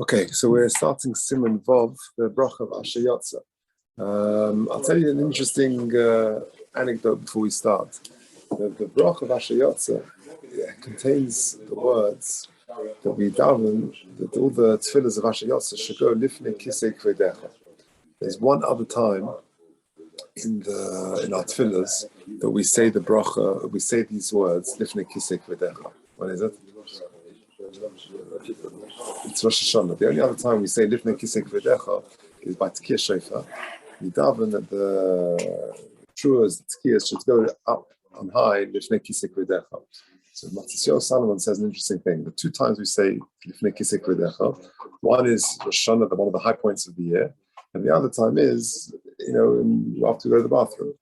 Okay, so we're starting Siman Vov, the Bracha of Yotzar. I'll tell you an interesting anecdote before we start. The Bracha of Yotzar contains the words that we daven, that all the tefillahs of Yotzar should go lifnei kisei kvedecha. There's one other time in our tefillahs that we say the Bracha, we say these words, lifnei kisei kvedecha. What is it? It's Rosh Hashanah. The only other time we say Lifnei Kisei Kvedecha is by Tkiyah Shofar. We daven that the truas, the Tkiyahs should go up on high, Lifnei Kisei Kvedecha. So Matisyahu Salomon says an interesting thing. The two times we say Lifnei Kisei Kvedecha, one is Rosh Hashanah, one of the high points of the year, and the other time is, after we go to the bathroom,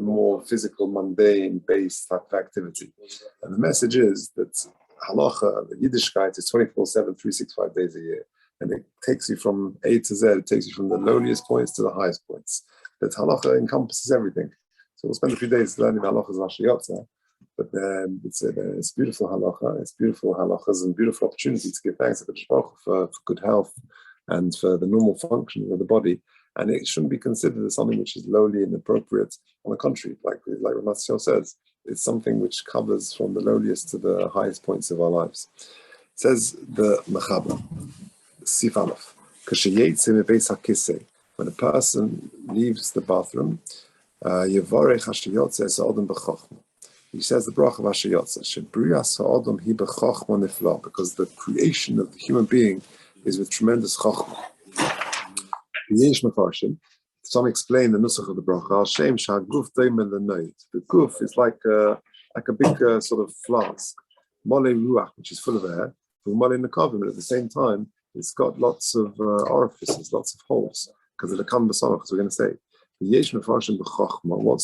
more physical, mundane, base type of activity. And the message is that Halacha, the Yiddishkeit, is 24/7, 365 days a year. And it takes you from A to Z, it takes you from the lowliest points to the highest points. That Halacha encompasses everything. So we'll spend a few days learning Halachas of Yotzar, but it's beautiful Halacha, it's beautiful Halachas and beautiful opportunity to give thanks to the Bracha for good health and for the normal functioning of the body. And it shouldn't be considered as something which is lowly and inappropriate. On the contrary, like Ramasio says, it's something which covers from the lowliest to the highest points of our lives. It says the Mechaber, Sif Aleph, when a person leaves the bathroom, he says the Bracha of Yotzar, because the creation of the human being is with tremendous chachma. Some explain the nusach of the bracha. The guf is like a big sort of flask, mole ruach, which is full of air. Mole nekavim, but at the same time, it's got lots of orifices, lots of holes. Because of the kam b'samach, as we're going to say. What's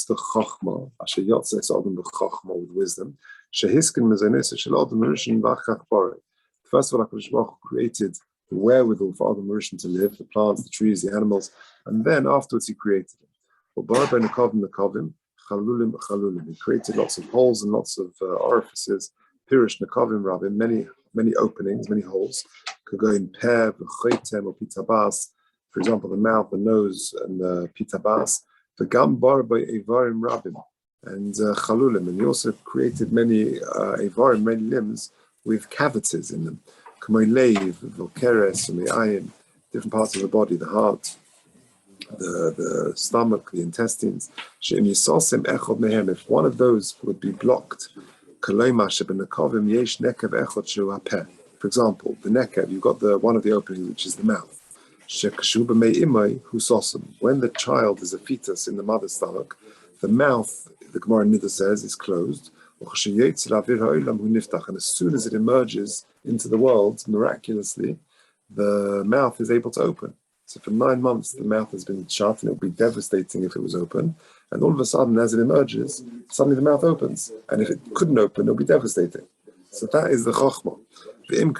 the chachma? Asher yotzar es adam b'chachma, with wisdom. Shehiskin mezenes shel adam rishon v'achach borei. First of all, HaKadosh Baruch Hu created the wherewithal for Adam Rishon to live, the plants, the trees, the animals, and then afterwards he created them. He created lots of holes and lots of orifices. Pirish nekavim rabbi, many openings, many holes. Could go in pear, v'chaitem, or pitabas. For example, the mouth, the nose, and the pitabas. V'gam bar by evarim rabim and chalulim. And he also created many evarim, many limbs with cavities in them. Different parts of the body, the heart, the stomach, the intestines. If one of those would be blocked, for example, the nekev, you've got one of the openings, which is the mouth. When the child is a fetus in the mother's stomach, the mouth, the Gemara Nida says, is closed. And as soon as it emerges into the world, miraculously, the mouth is able to open. So for 9 months, the mouth has been shut, and it would be devastating if it was open. And all of a sudden, as it emerges, suddenly the mouth opens. And if it couldn't open, it would be devastating. So that is the chokhmah. And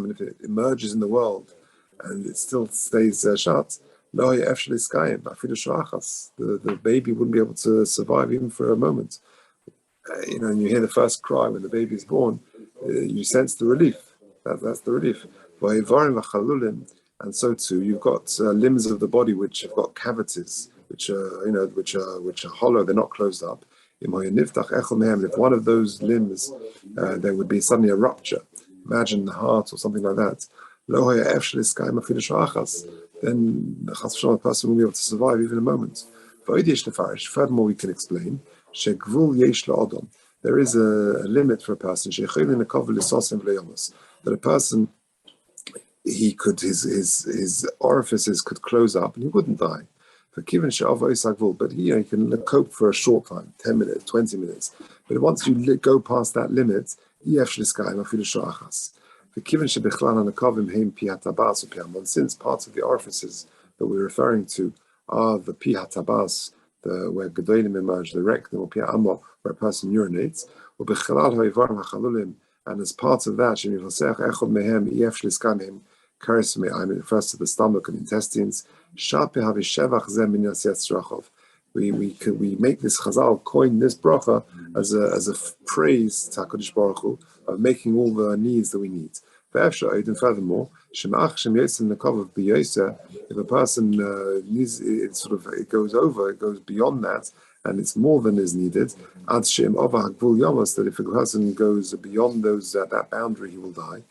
if it emerges in the world and it still stays shut, the baby wouldn't be able to survive even for a moment. And you hear the first cry when the baby is born, you sense the relief. That's the relief. And so too, you've got limbs of the body which have got cavities, which are hollow, they're not closed up. If one of those limbs, there would be suddenly a rupture. Imagine the heart or something like that. Then the person will be able to survive even a moment. Furthermore, we can explain there is a limit for a person that a person his orifices could close up and he wouldn't die. But he can cope for a short time, 10 minutes, 20 minutes. But once you go past that limit, since parts of the orifices that we're referring to are the pihatabas, where gedolim emerge, the rectum or pia amo, where a person urinates, and as part of that, it refers to the stomach and intestines. We make this chazal, coin this bracha as a praise to HaKadosh Baruch Hu of making all the needs that we need. And furthermore, if a person needs it goes over, it goes beyond that, and it's more than is needed, that if a person goes beyond that boundary, he will die.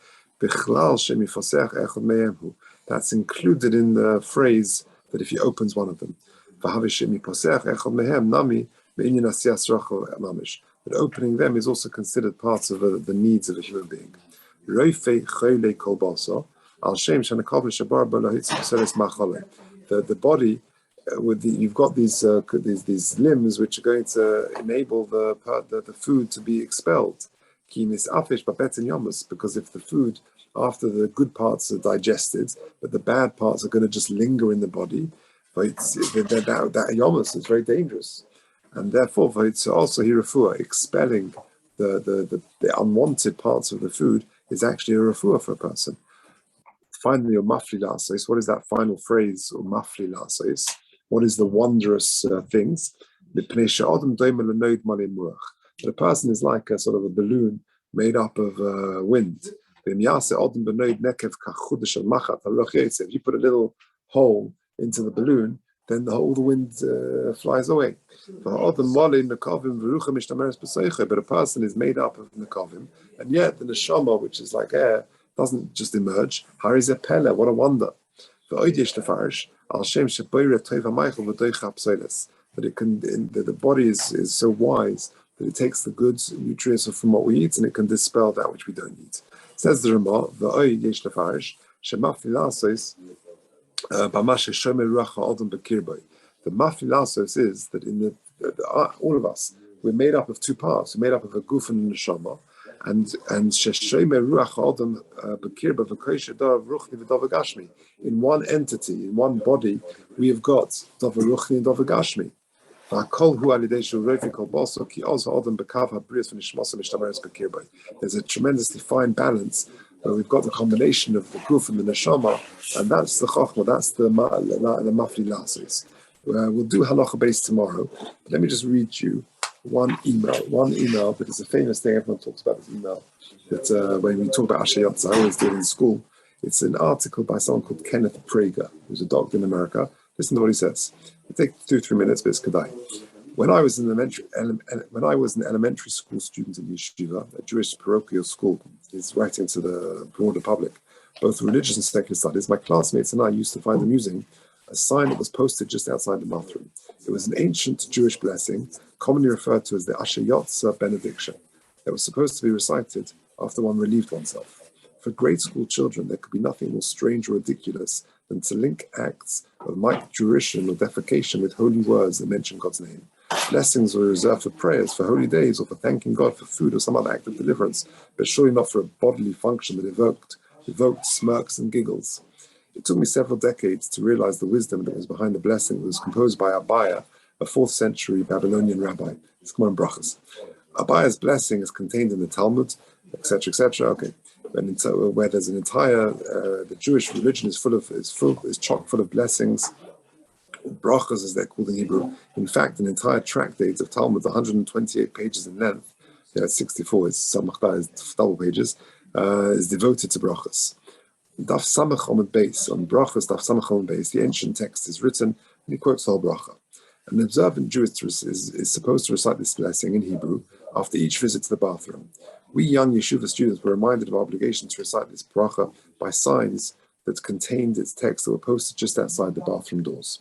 That's included in the phrase that if he opens one of them. But opening them is also considered part of the needs of a human being. The body, you've got these limbs which are going to enable the food to be expelled. Because if the food, after the good parts are digested, but the bad parts are going to just linger in the body, that yomus is very dangerous. And therefore, it's also hirafua, expelling the unwanted parts of the food is actually a refuah for a person. Finally, mafli lasos. What is that final phrase? Mafli lasos. What is the wondrous things? That a person is like a sort of a balloon made up of wind. If you put a little hole into the balloon, then all the wind flies away. But a person is made up of nekavim, and yet the neshama, which is like air, doesn't just emerge. Harizepele, what a wonder! That the body is so wise that it takes the good nutrients from what we eat and it can dispel that which we don't eat. Says the Ramah, the mafli lasos is that in all of us, we're made up of two parts. We're made up of a guf and a neshama, and in one entity, in one body, we have got davar ruchni and davar gashmi. There's a tremendously fine balance where we've got the combination of the guf and the neshama, and that's the chokhmah, that's the mafli lasos. We'll do halacha base tomorrow. But let me just read you one email that is a famous thing. Everyone talks about this email. That when we talk about Yotzar, I always do it in school. It's an article by someone called Kenneth Prager, who's a doctor in America. Listen to what he says. It'll take 2-3 minutes, but it's kedai. When I was an elementary school student in Yeshiva, a Jewish parochial school, is writing to the broader public, both religious and secular studies, my classmates and I used to find amusing a sign that was posted just outside the bathroom. It was an ancient Jewish blessing, commonly referred to as the Yotzar benediction, that was supposed to be recited after one relieved oneself. For grade school children, there could be nothing more strange or ridiculous than to link acts of micturition or defecation with holy words that mention God's name. Blessings were reserved for prayers, for holy days, or for thanking God for food or some other act of deliverance, but surely not for a bodily function that evoked smirks and giggles. It took me several decades to realize the wisdom that was behind the blessing that was composed by Abaye, a 4th century Babylonian rabbi. It's come on brachas. Abaye's blessing is contained in the Talmud, etc., etc. Okay, where there's an entire the Jewish religion is chock full of blessings, brachas as they're called in Hebrew. In fact, an entire tractate of Talmud, 128 pages in length, it's 64, it's double pages, is devoted to brachas. Daf Samach Omid Beis, on brachas, Daf Samach Omid Beis, the ancient text is written, and he quotes the whole bracha. An observant Jew is supposed to recite this blessing in Hebrew after each visit to the bathroom. We young yeshiva students were reminded of our obligation to recite this bracha by signs that contained its text that were posted just outside the bathroom doors.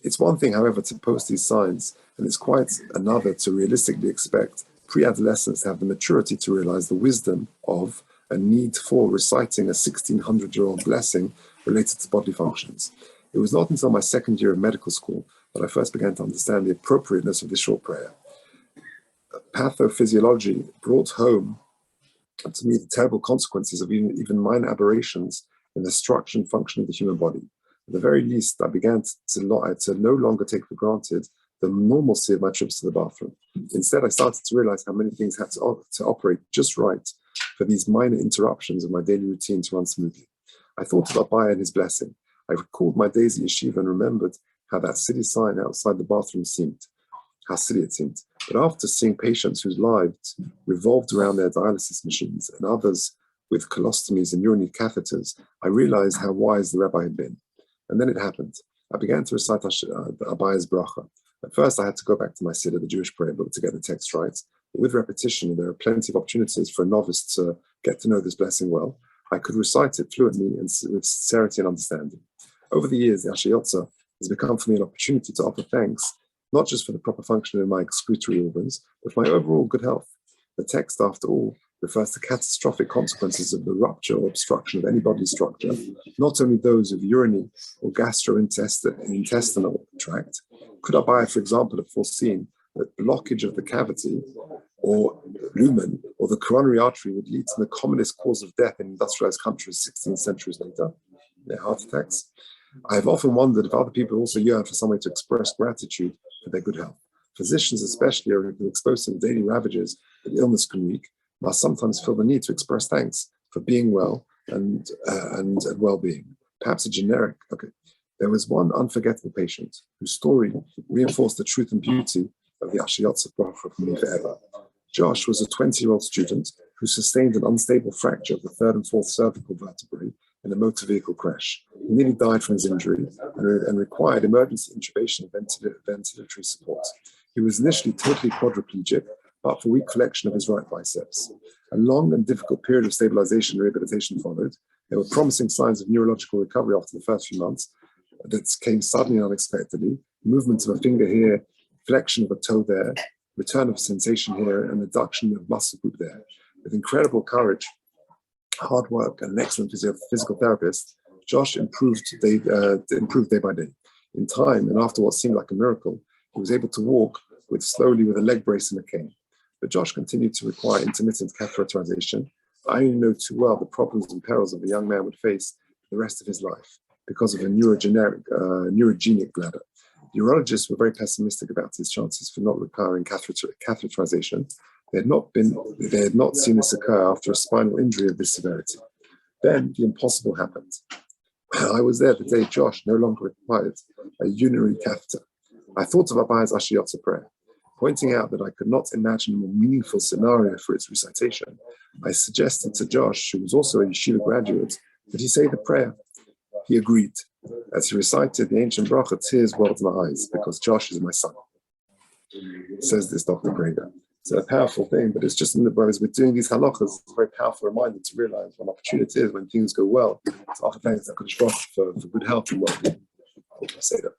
It's one thing, however, to post these signs, and it's quite another to realistically expect pre-adolescents to have the maturity to realize the wisdom of a need for reciting a 1600-year-old blessing related to bodily functions. It was not until my second year of medical school that I first began to understand the appropriateness of this short prayer. Pathophysiology brought home to me the terrible consequences of even minor aberrations in the structure and function of the human body. At the very least, I began to no longer take for granted the normalcy of my trips to the bathroom. Instead, I started to realize how many things had to operate just right for these minor interruptions of my daily routine to run smoothly. I thought of Abaye and his blessing. I recalled my days at yeshiva and remembered how that city sign outside the bathroom seemed, how silly it seemed. But after seeing patients whose lives revolved around their dialysis machines and others with colostomies and urinary catheters, I realized how wise the rabbi had been. And then it happened. I began to recite Abaya's Bracha. At first, I had to go back to my Siddur, the Jewish prayer book, to get the text right. But with repetition, there are plenty of opportunities for a novice to get to know this blessing well. I could recite it fluently and with sincerity and understanding. Over the years, the Yotzar has become for me an opportunity to offer thanks, not just for the proper function of my excretory organs, but for my overall good health. The text, after all, refers to catastrophic consequences of the rupture or obstruction of any bodily structure, not only those of urinary or gastrointestinal tract. Could Abaya, for example, have foreseen that blockage of the cavity or lumen or the coronary artery would lead to the commonest cause of death in industrialized countries 16 centuries later, their heart attacks? I have often wondered if other people also yearn for some way to express gratitude for their good health. Physicians especially are exposed to the daily ravages that illness can wreak, must sometimes feel the need to express thanks for being well and well-being. Perhaps a generic, There was one unforgettable patient whose story reinforced the truth and beauty of the Yotzar Bracha for me forever. Josh was a 20-year-old student who sustained an unstable fracture of the third and fourth cervical vertebrae in a motor vehicle crash. He nearly died from his injury and required emergency intubation and ventilatory support. He was initially totally quadriplegic, but for weak flexion of his right biceps. A long and difficult period of stabilization and rehabilitation followed. There were promising signs of neurological recovery after the first few months that came suddenly and unexpectedly. Movement of a finger here, flexion of a toe there, return of sensation here, and adduction of muscle group there. With incredible courage, hard work, and an excellent physical therapist, Josh improved day by day. In time, and after what seemed like a miracle, he was able to walk slowly with a leg brace and a cane. But Josh continued to require intermittent catheterization. I only know too well the problems and perils that the young man would face the rest of his life because of a neurogenic bladder. Urologists were very pessimistic about his chances for not requiring catheterization. They had not seen this occur after a spinal injury of this severity. Then the impossible happened. I was there the day Josh no longer required a urinary catheter. I thought of Abaya's Yotzar prayer. Pointing out that I could not imagine a more meaningful scenario for its recitation, I suggested to Josh, who was also a yeshiva graduate, that he say the prayer. He agreed. As he recited the ancient bracha, tears welled in my eyes, because Josh is my son. Says this Dr. Braga. It's a powerful thing, but it's just in the as we're doing these halachas, it's a very powerful reminder to realize when opportunity is, when things go well, to offer thanks to HaKadosh Baruch Hu for good health and well-being. I hope I say that.